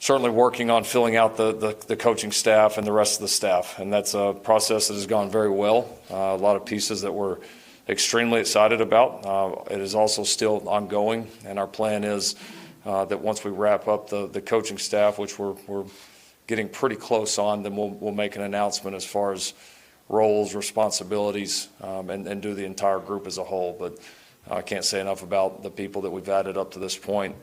certainly working on filling out the coaching staff and the rest of the staff, and that's a process that has gone very well. A lot of pieces that we're extremely excited about. It is also still ongoing, and our plan is that once we wrap up the coaching staff, which we're getting pretty close on, then we'll make an announcement as far as roles, responsibilities, and do the entire group as a whole. But I can't say enough about the people that we've added up to this point,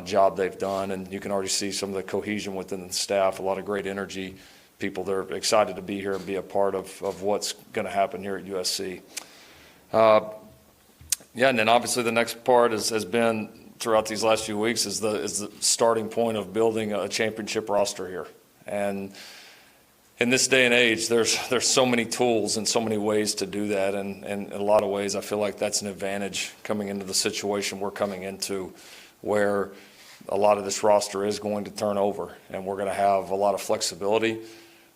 job they've done, and you can already see some of the cohesion within the staff, a lot of great energy, people that are excited to be here and be a part of what's going to happen here at USC. And then obviously the next part has been throughout these last few weeks is the starting point of building a championship roster here. And in this day and age, there's so many tools and so many ways to do that, and in a lot of ways I feel like that's an advantage coming into the situation we're coming into, where a lot of this roster is going to turn over, and we're going to have a lot of flexibility.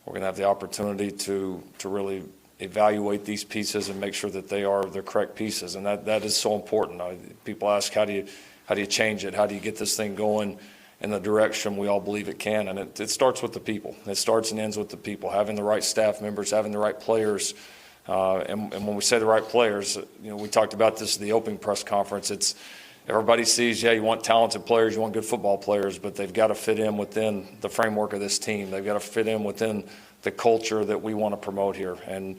We're going to have the opportunity to really evaluate these pieces and make sure that they are the correct pieces, and that is so important. People ask, how do you change it? How do you get this thing going in the direction we all believe it can? And it starts with the people. It starts and ends with the people, having the right staff members, having the right players. And when we say the right players, we talked about this at the opening press conference. It's everybody sees, you want talented players, you want good football players, but they've got to fit in within the framework of this team. They've got to fit in within the culture that we want to promote here. And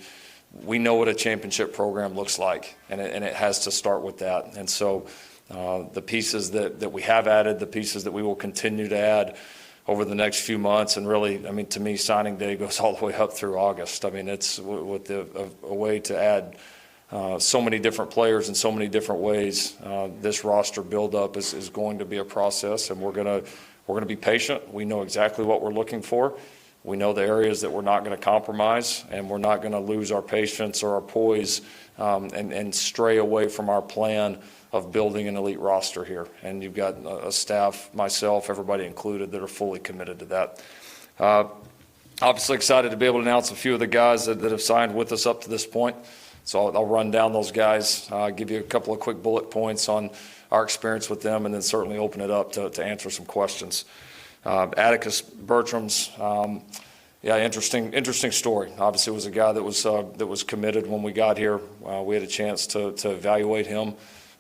we know what a championship program looks like, and it has to start with that. And so the pieces that we have added, the pieces that we will continue to add over the next few months, and really, to me, signing day goes all the way up through August. It's with a way to add so many different players in so many different ways. This roster buildup is going to be a process, and we're gonna be patient. We know exactly what we're looking for. We know the areas that we're not going to compromise, and we're not going to lose our patience or our poise and stray away from our plan of building an elite roster here. And you've got a staff, myself, everybody included, that are fully committed to that. Obviously excited to be able to announce a few of the guys that have signed with us up to this point. So I'll run down those guys, give you a couple of quick bullet points on our experience with them, and then certainly open it up to answer some questions. Atticus Bertram's, interesting story. Obviously, it was a guy that was committed when we got here. We had a chance to evaluate him.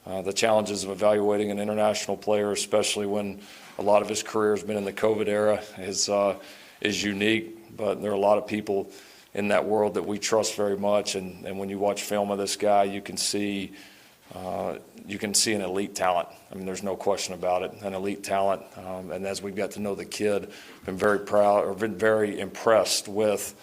The challenges of evaluating an international player, especially when a lot of his career has been in the COVID era, is unique. But there are a lot of people in that world that we trust very much, and when you watch film of this guy, you can see an elite talent. There's no question about it, an elite talent. And as we've got to know the kid, been very impressed with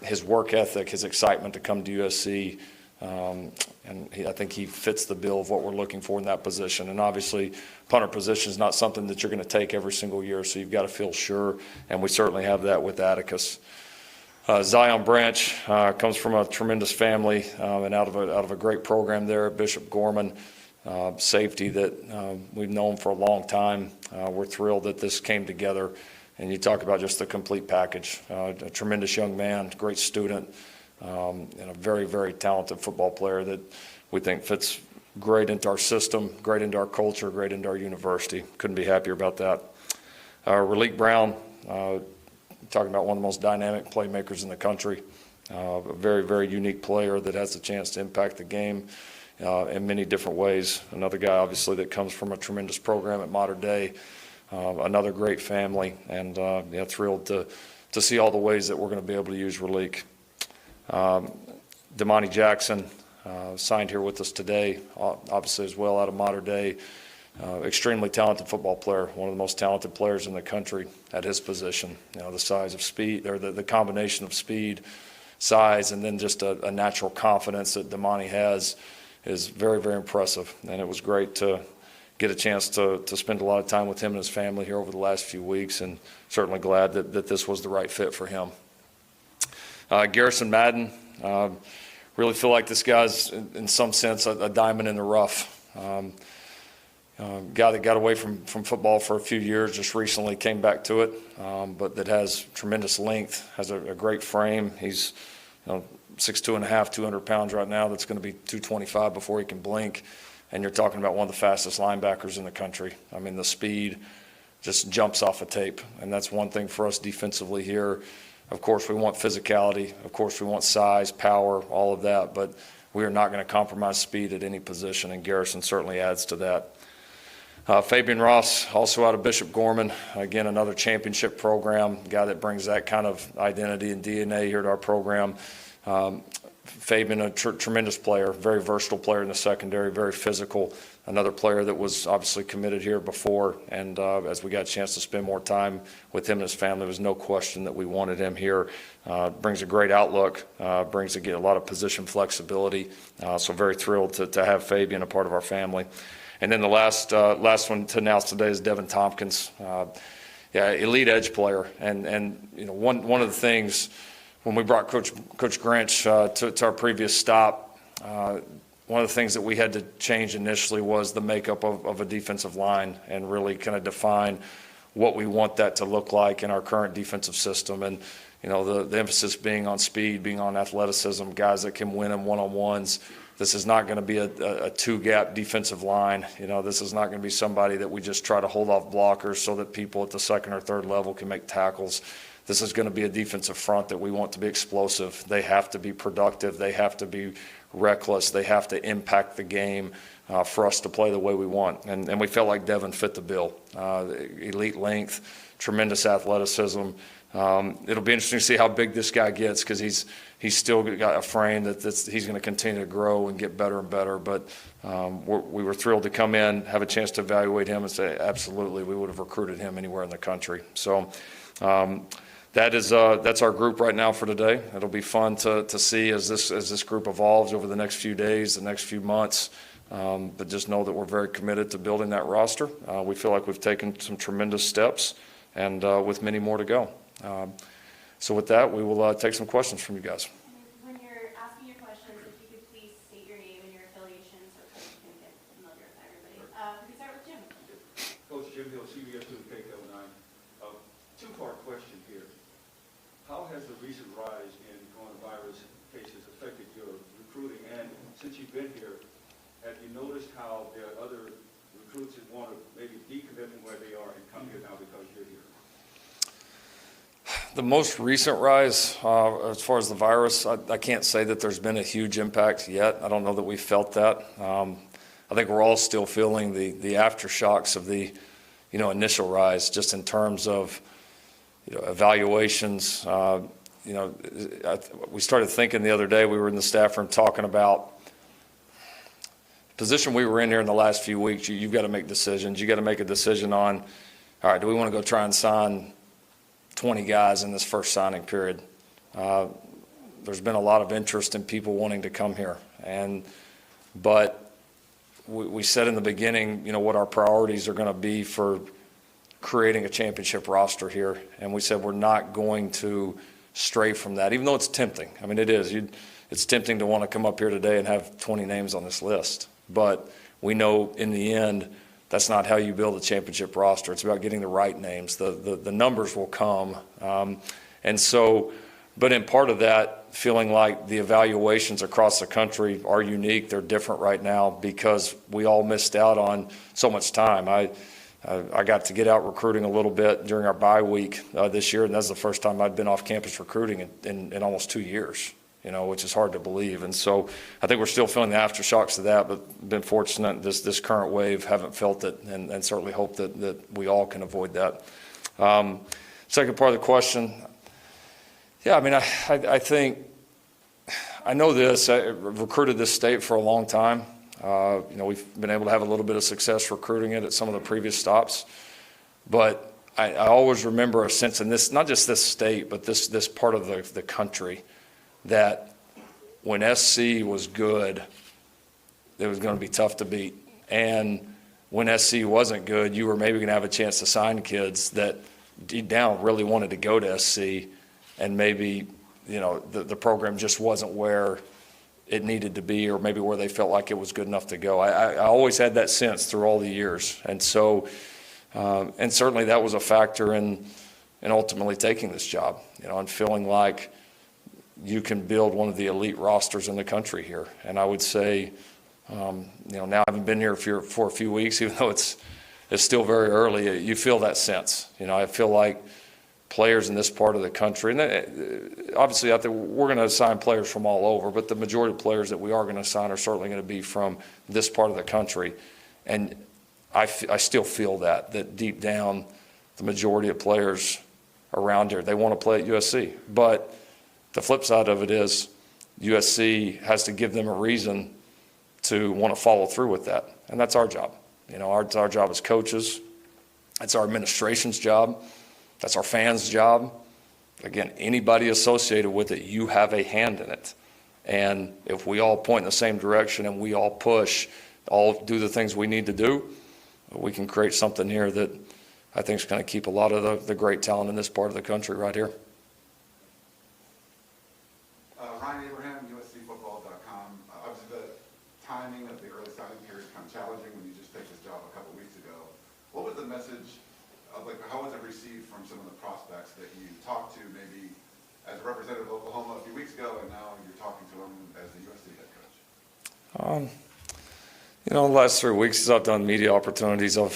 his work ethic, his excitement to come to USC. I think he fits the bill of what we're looking for in that position. And obviously, punter position is not something that you're going to take every single year, so you've got to feel sure, and we certainly have that with Atticus. Zion Branch comes from a tremendous family and out of a great program there at Bishop Gorman. Safety that we've known for a long time. We're thrilled that this came together, and you talk about just the complete package. A tremendous young man, great student, and a very, very talented football player that we think fits great into our system, great into our culture, great into our university. Couldn't be happier about that. Raleek Brown, talking about one of the most dynamic playmakers in the country, a very, very unique player that has the chance to impact the game in many different ways. Another guy, obviously, that comes from a tremendous program at Mater Dei, another great family, and thrilled to see all the ways that we're going to be able to use Raleek. Damani Jackson signed here with us today, obviously as well out of Mater Dei. Extremely talented football player, one of the most talented players in the country at his position. The size of speed, or the combination of speed, size, and then just a natural confidence that Damani has is very, very impressive. And it was great to get a chance to spend a lot of time with him and his family here over the last few weeks, and certainly glad that this was the right fit for him. Garrison Madden, really feel like this guy's, in some sense, a diamond in the rough. Guy that got away from football for a few years, just recently came back to it, but that has tremendous length, has a great frame. He's 6'2½", 200 pounds right now. That's going to be 225 before he can blink. And you're talking about one of the fastest linebackers in the country. The speed, just jumps off a tape. And that's one thing for us defensively here. Of course, we want physicality. Of course, we want size, power, all of that. But we are not going to compromise speed at any position, and Garrison certainly adds to that. Fabian Ross, also out of Bishop Gorman, again, another championship program, guy that brings that kind of identity and DNA here to our program. Fabian, a tremendous player, very versatile player in the secondary, very physical, another player that was obviously committed here before, and as we got a chance to spend more time with him and his family, there was no question that we wanted him here. Brings a great outlook, brings a lot of position flexibility, so very thrilled to have Fabian a part of our family. And then the last one to announce today is Devin Tompkins, elite edge player. And you know, one of the things when we brought Coach Grinch to our previous stop, one of the things that we had to change initially was the makeup of a defensive line and really kind of define what we want that to look like in our current defensive system. And you know, the emphasis being on speed, being on athleticism, guys that can win in one-on-ones. This is not going to be a two-gap defensive line. You know, this is not going to be somebody that we just try to hold off blockers so that people at the second or third level can make tackles. This is going to be a defensive front that we want to be explosive. They have to be productive. They have to be reckless. They have to impact the game for us to play the way we want. And we felt like Devin fit the bill. Elite length, tremendous athleticism. It'll be interesting to see how big this guy gets because he's still got a frame that he's going to continue to grow and get better and better. But we were thrilled to come in, have a chance to evaluate him and say, absolutely, we would have recruited him anywhere in the country. So that's our group right now for today. It'll be fun to see as this group evolves over the next few days, the next few months. But just know that we're very committed to building that roster. We feel like we've taken some tremendous steps and with many more to go. So with that, we will take some questions from you guys. When you're asking your questions, if you could please state your name and your affiliation so Coach can get familiar with everybody. We can start with Jim. Coach Jim Hill, CBS 2 KL9. Two-part question here. How has the recent rise in coronavirus cases affected your recruiting? And since you've been here, have you noticed how there are other recruits that want to maybe decommit from where they are and come here now because you're here? The most recent rise, as far as the virus, I can't say that there's been a huge impact yet. I don't know that we felt that. I think we're all still feeling the aftershocks of the, initial rise, just in terms of, evaluations. We started thinking the other day, we were in the staff room talking about the position we were in here in the last few weeks. You've got to make decisions. You got to make a decision on, all right, do we want to go try and sign 20 guys in this first signing period? There's been a lot of interest in people wanting to come here, but we said in the beginning, what our priorities are going to be for creating a championship roster here, and we said we're not going to stray from that, even though it's tempting. I mean, it is. It's tempting to want to come up here today and have 20 names on this list, but we know in the end that's not how you build a championship roster. It's about getting the right names. The numbers will come. But in part of that, feeling like the evaluations across the country are unique. They're different right now because we all missed out on so much time. I got to get out recruiting a little bit during our bye week this year, and that's the first time I'd been off campus recruiting in almost 2 years. Which is hard to believe. And so I think we're still feeling the aftershocks of that, but been fortunate this current wave, haven't felt it, and certainly hope that we all can avoid that. Second part of the question, I think, I know this, I recruited this state for a long time. We've been able to have a little bit of success recruiting it at some of the previous stops, but I always remember a sense in this, not just this state, but this part of the country, that when SC was good, it was going to be tough to beat. And when SC wasn't good, you were maybe going to have a chance to sign kids that deep down really wanted to go to SC, and maybe, the program just wasn't where it needed to be, or maybe where they felt like it was good enough to go. I always had that sense through all the years. And so, and certainly that was a factor in ultimately taking this job, and feeling like you can build one of the elite rosters in the country here. And I would say, now I haven't been here for a few weeks, even though it's it's still very early. You feel that sense. I feel like players in this part of the country, and obviously out there, we're going to assign players from all over, but the majority of players that we are going to assign are certainly going to be from this part of the country. And I still feel that deep down, the majority of players around here, they want to play at USC. But the flip side of it is USC has to give them a reason to want to follow through with that. And that's our job. Our job as coaches. It's our administration's job. That's our fans' job. Again, anybody associated with it, you have a hand in it. And if we all point in the same direction and we all push, all do the things we need to do, we can create something here that I think is going to keep a lot of the great talent in this part of the country right here. Ryan Abraham, USCFootball.com. Obviously, the timing of the early signing period is kind of challenging when you just take this job a couple weeks ago. What was the message, how was it received from some of the prospects that you talked to, maybe as a representative of Oklahoma a few weeks ago, and now you're talking to them as the USC head coach? The last 3 weeks as I've done media opportunities, I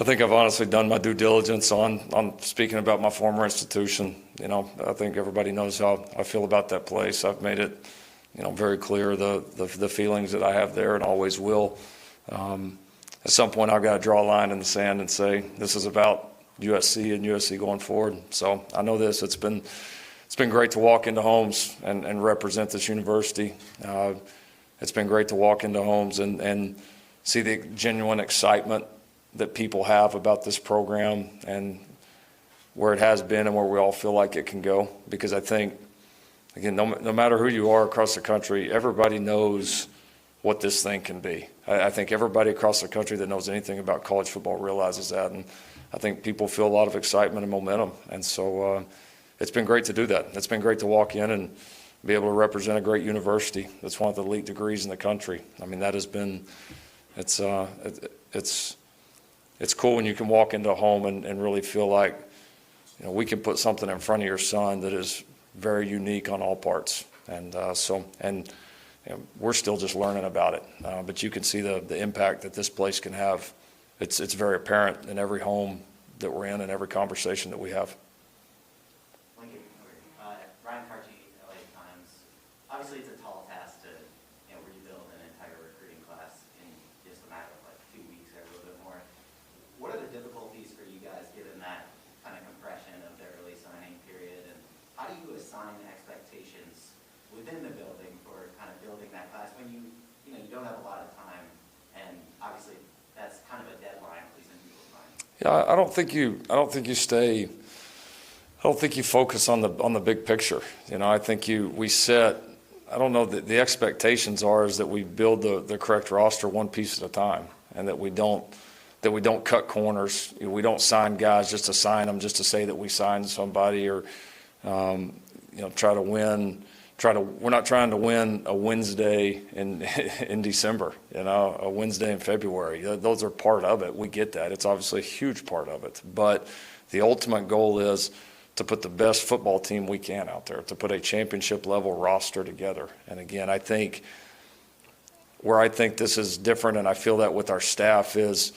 think I've honestly done my due diligence on speaking about my former institution. I think everybody knows how I feel about that place. I've made it, very clear the feelings that I have there and always will. At some point, I've got to draw a line in the sand and say this is about USC and USC going forward. So I know this. It's been great to walk into homes and represent this university. It's been great to walk into homes and see the genuine excitement that people have about this program and where it has been and where we all feel like it can go. Because I think, again, no matter who you are across the country, everybody knows what this thing can be. I think everybody across the country that knows anything about college football realizes that. And I think people feel a lot of excitement and momentum. And so it's been great to do that. It's been great to walk in and be able to represent a great university that's one of the elite degrees in the country. I mean, that has been, it's cool when you can walk into a home and really feel like, we can put something in front of your son that is very unique on all parts. And we're still just learning about it. But you can see the impact that this place can have. It's very apparent in every home that we're in and every conversation that we have. Obviously, it's a tall task to rebuild an entire recruiting class in just a matter of 2 weeks or a little bit more. What are the difficulties for you guys given that kind of compression of the early signing period, and how do you assign expectations within the building for kind of building that class when you don't have a lot of time, and obviously that's kind of a deadline at least in people's minds? Yeah, I don't think you focus on the big picture. I think we set. I don't know that the expectations is that we build the correct roster one piece at a time, and that we don't cut corners. We don't sign guys just to sign them, just to say that we signed somebody, or try to win. We're not trying to win a Wednesday in December, a Wednesday in February. Those are part of it. We get that. It's obviously a huge part of it. But the ultimate goal is to put the best football team we can out there, to put a championship level roster together. And again, I think where this is different, and I feel that with our staff, is,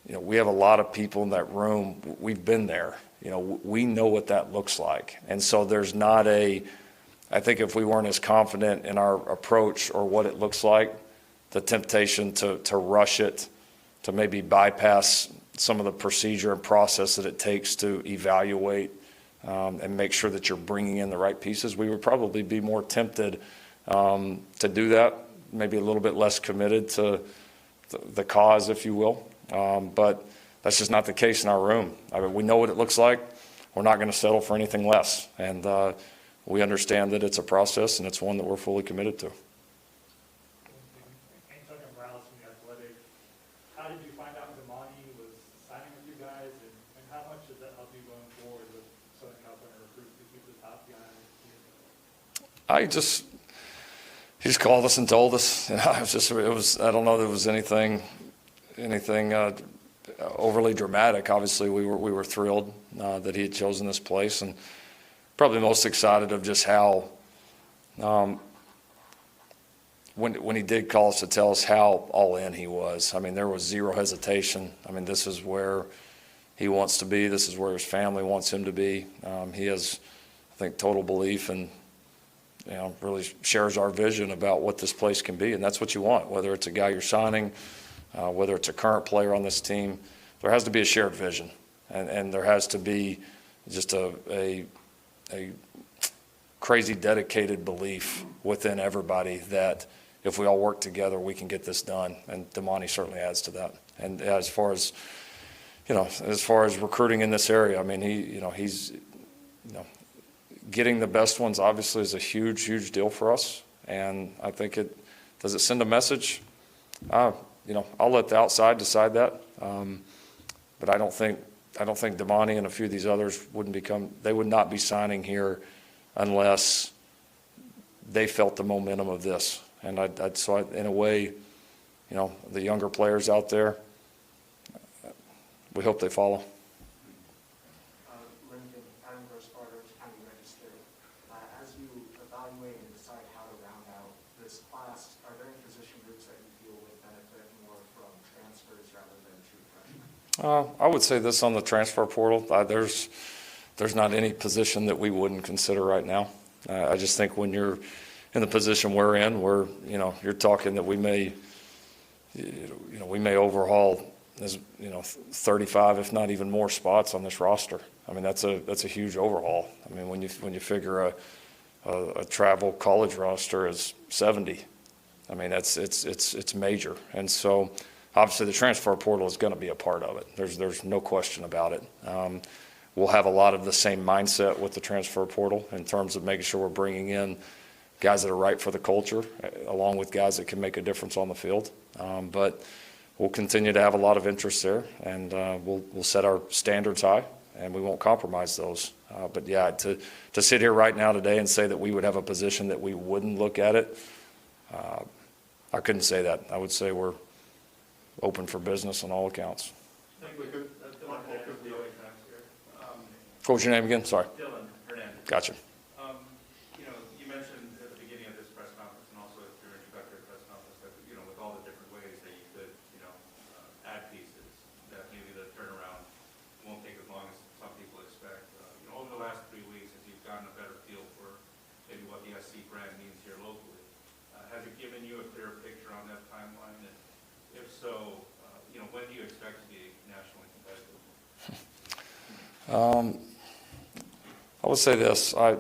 we have a lot of people in that room. We've been there. We know what that looks like. And so there's not I think if we weren't as confident in our approach or what it looks like, the temptation to rush it, to maybe bypass some of the procedure and process that it takes to evaluate and make sure that you're bringing in the right pieces, we would probably be more tempted to do that, maybe a little bit less committed to the cause, if you will. But that's just not the case in our room. I mean, we know what it looks like. We're not going to settle for anything less. And we understand that it's a process, and it's one that we're fully committed to. Antonio Morales from The Athletic. How did you find out Damani was signing with you guys, and how much does that help you going forward with Southern California recruits to keep the top behind? He just called us and told us. I don't know that it was anything overly dramatic. Obviously, we were thrilled that he had chosen this place, and probably most excited of just how when he did call us to tell us how all in he was, I mean, there was zero hesitation. I mean, this is where he wants to be. This is where his family wants him to be. He has, I think, total belief and, really shares our vision about what this place can be. And that's what you want, whether it's a guy you're signing, whether it's a current player on this team. There has to be a shared vision. And there has to be just a crazy dedicated belief within everybody that if we all work together, we can get this done. And Damani certainly adds to that. And as far as recruiting in this area, I mean, he's getting the best ones obviously is a huge, huge deal for us. And I think does it send a message? I'll let the outside decide that. But I don't think Damani and a few of these others they would not be signing here unless they felt the momentum of this. And in a way, the younger players out there, we hope they follow. Lincoln, Adam Grossbarger, County Register. As you evaluate and decide how to round out this class, are there any position groups that you feel would benefit more from transfers rather than true freshmen? I would say this on the transfer portal. There's not any position that we wouldn't consider right now. I just think when you're in the position we're in, you're talking that we may overhaul 35, if not even more spots on this roster. I mean, that's a huge overhaul. I mean, when you figure a travel college roster is 70, I mean, it's major. And so obviously the transfer portal is going to be a part of it. There's no question about it. We'll have a lot of the same mindset with the transfer portal in terms of making sure we're bringing in guys that are right for the culture, along with guys that can make a difference on the field. But we'll continue to have a lot of interest there, and we'll set our standards high, and we won't compromise those. But yeah, to sit here right now today and say that we would have a position that we wouldn't look at it, I couldn't say that. I would say we're open for business on all accounts. What was your name again? Sorry. Dylan Hernandez. Gotcha. You mentioned at the beginning of this press conference and also at your introductory press conference that, with all the different ways that you could, add pieces, that maybe the turnaround won't take as long as some people expect. Over the last 3 weeks, as you've gotten a better feel for maybe what the SC brand means here locally, has it given you a clearer picture on that timeline? And if so, when do you expect to be nationally competitive? I would say this. I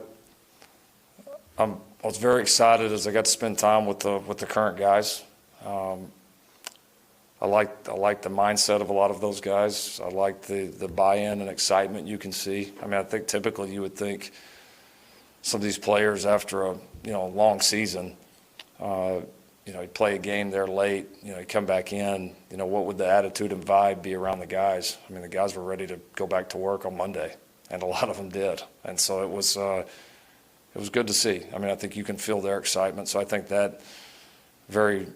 was very excited as I got to spend time with the current guys. I like the mindset of a lot of those guys. I like the buy-in and excitement you can see. I mean, I think typically you would think some of these players after a long season, you play a game there late, you come back in, what would the attitude and vibe be around the guys? I mean, the guys were ready to go back to work on Monday, and a lot of them did. And so it was good to see. I mean, I think you can feel their excitement. So I think that very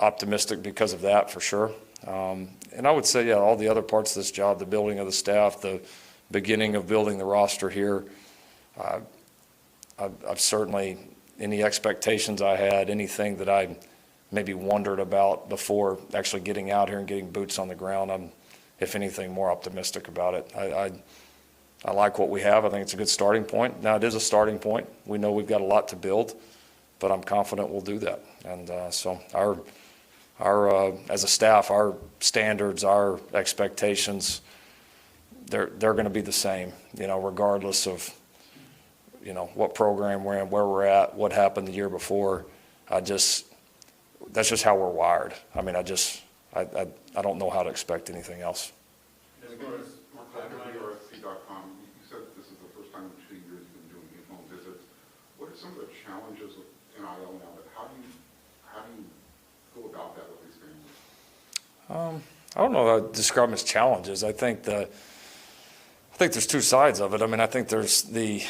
optimistic because of that for sure. And I would say, yeah, all the other parts of this job, the building of the staff, the beginning of building the roster here, I've certainly, any expectations I had, anything that I maybe wondered about before actually getting out here and getting boots on the ground, I'm, if anything, more optimistic about it. I like what we have. I think it's a good starting point. Now, it is a starting point. We know we've got a lot to build, but I'm confident we'll do that. And so our as a staff, our standards, our expectations, they're going to be the same, regardless of, what program we're in, where we're at, what happened the year before. That's just how we're wired. I mean, I don't know how to expect anything else. As far as USC.com, you said this is the first time in 2 years you've been doing in-home visits. What are some of the challenges with NIL now? How do you go about that with these families? I don't know how to describe them as challenges. I think there's two sides of it. I mean, I think there's the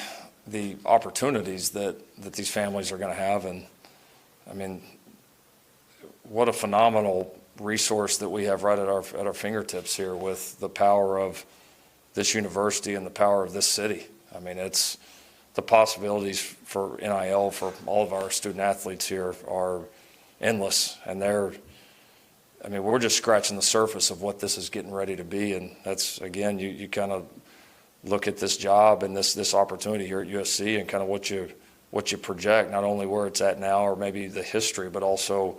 opportunities that these families are going to have, and I mean, what a phenomenal resource that we have right at our fingertips here with the power of this university and the power of this city. I mean, it's the possibilities for NIL for all of our student athletes here are endless, and we're just scratching the surface of what this is getting ready to be. And that's, again, you kind of look at this job and this opportunity here at USC and kind of what you project, not only where it's at now or maybe the history, but also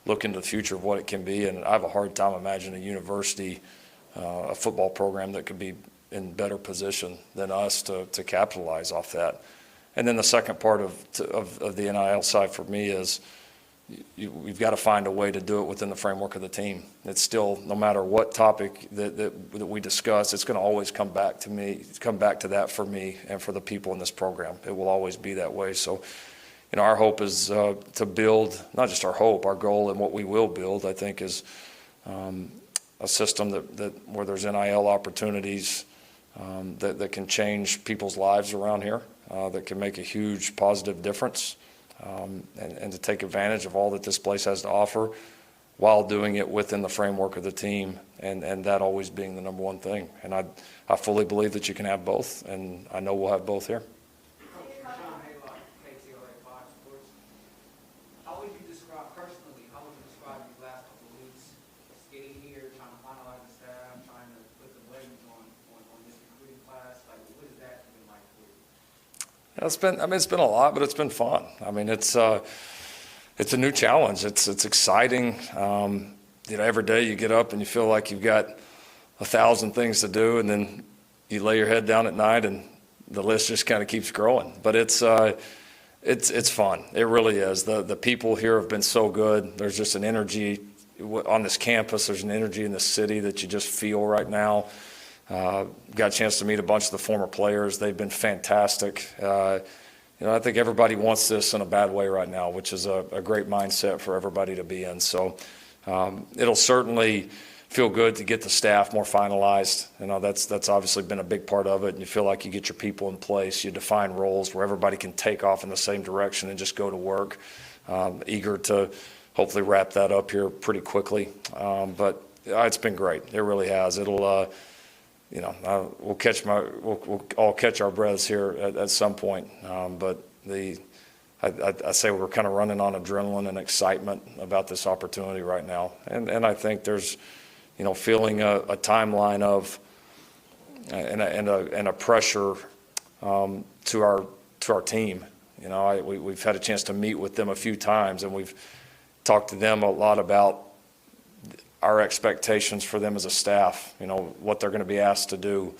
look into the future of what it can be. And I have a hard time imagining a university, a football program that could be in better position than us to capitalize off that. And then the second part of the NIL side for me is we've got to find a way to do it within the framework of the team. It's still, no matter what topic that we discuss, it's going to always come back to that for me and for the people in this program. It will always be that way. So, our hope is to build, not just our hope, our goal, and what we will build, I think, is a system that where there's NIL opportunities that can change people's lives around here, that can make a huge positive difference. And to take advantage of all that this place has to offer while doing it within the framework of the team, and that always being the number one thing. And I fully believe that you can have both, and I know we'll have both here. How would you describe, personally, how would you describe these last couple of weeks, getting here, trying to finalize the staff, trying to put the blame on this recruiting class? Like, what has that been like for you? It's been a lot, but it's been fun. It's a new challenge. It's exciting. Every day you get up and you feel like you've got 1,000 things to do, and then you lay your head down at night and the list just kind of keeps growing. But it's fun. It really is. The people here have been so good. There's just an energy on this campus. There's an energy in the city that you just feel right now. Got a chance to meet a bunch of the former players. They've been fantastic. I think everybody wants this in a bad way right now, which is a great mindset for everybody to be in. So it'll certainly feel good to get the staff more finalized. That's obviously been a big part of it. And you feel like you get your people in place. You define roles where everybody can take off in the same direction and just go to work. Eager to hopefully wrap that up here pretty quickly. But it's been great. It really has. It'll. We'll all catch our breaths here at some point. But I say we're kind of running on adrenaline and excitement about this opportunity right now. And I think there's, feeling a timeline of and a pressure to our team. We've had a chance to meet with them a few times, and we've talked to them a lot about our expectations for them as a staff, what they're going to be asked to do,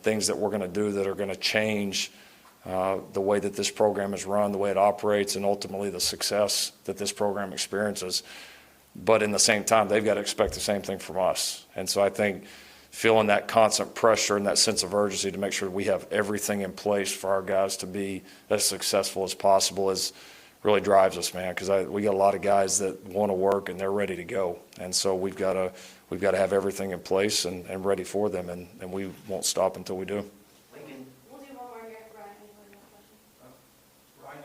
things that we're going to do that are going to change the way that this program is run, the way it operates, and ultimately the success that this program experiences. But in the same time, they've got to expect the same thing from us. And so I think feeling that constant pressure and that sense of urgency to make sure we have everything in place for our guys to be as successful as possible really drives us, man, because we got a lot of guys that want to work and they're ready to go. And so we've got to have everything in place and ready for them, and we won't stop until we do. Lincoln? We'll do one more here, Ryan. Any other questions? Ryan,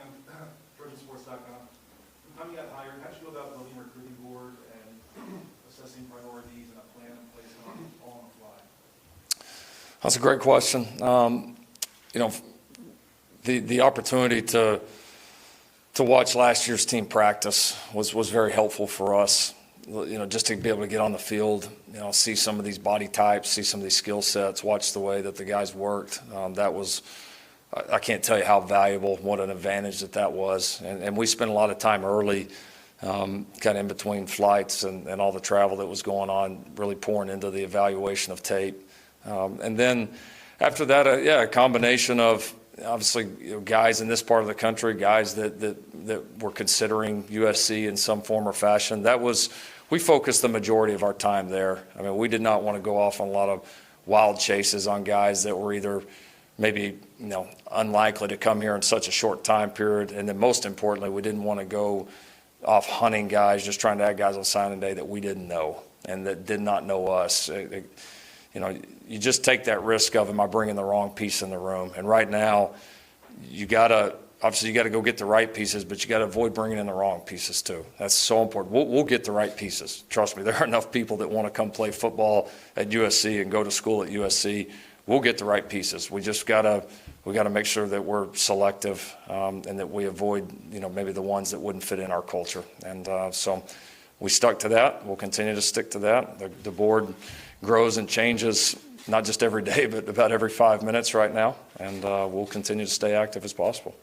GeorgiaSports.com. From the time you got hired, how did you go about building a recruiting board and assessing priorities and a plan in place all on the fly? That's a great question. The opportunity to watch last year's team practice was very helpful for us. Just to be able to get on the field, see some of these body types, see some of these skill sets, watch the way that the guys worked. I can't tell you how valuable, what an advantage that was. And we spent a lot of time early, kind of in between flights and all the travel that was going on, really pouring into the evaluation of tape. And then after that, a combination of obviously guys in this part of the country, guys that were considering USC in some form or fashion. We focused the majority of our time there. We did not want to go off on a lot of wild chases on guys that were either maybe unlikely to come here in such a short time period, and then most importantly, we didn't want to go off hunting guys, just trying to add guys on signing day that we didn't know and that did not know us. You just take that risk of, am I bringing the wrong piece in the room? And right now, you got to go get the right pieces, but you got to avoid bringing in the wrong pieces too. That's so important. We'll get the right pieces. Trust me, there are enough people that want to come play football at USC and go to school at USC. we'll get the right pieces. We just gotta make sure that we're selective, and that we avoid, maybe the ones that wouldn't fit in our culture. And so we stuck to that. We'll continue to stick to that. The board grows and changes, not just every day, but about every 5 minutes right now. And we'll continue to stay active as possible.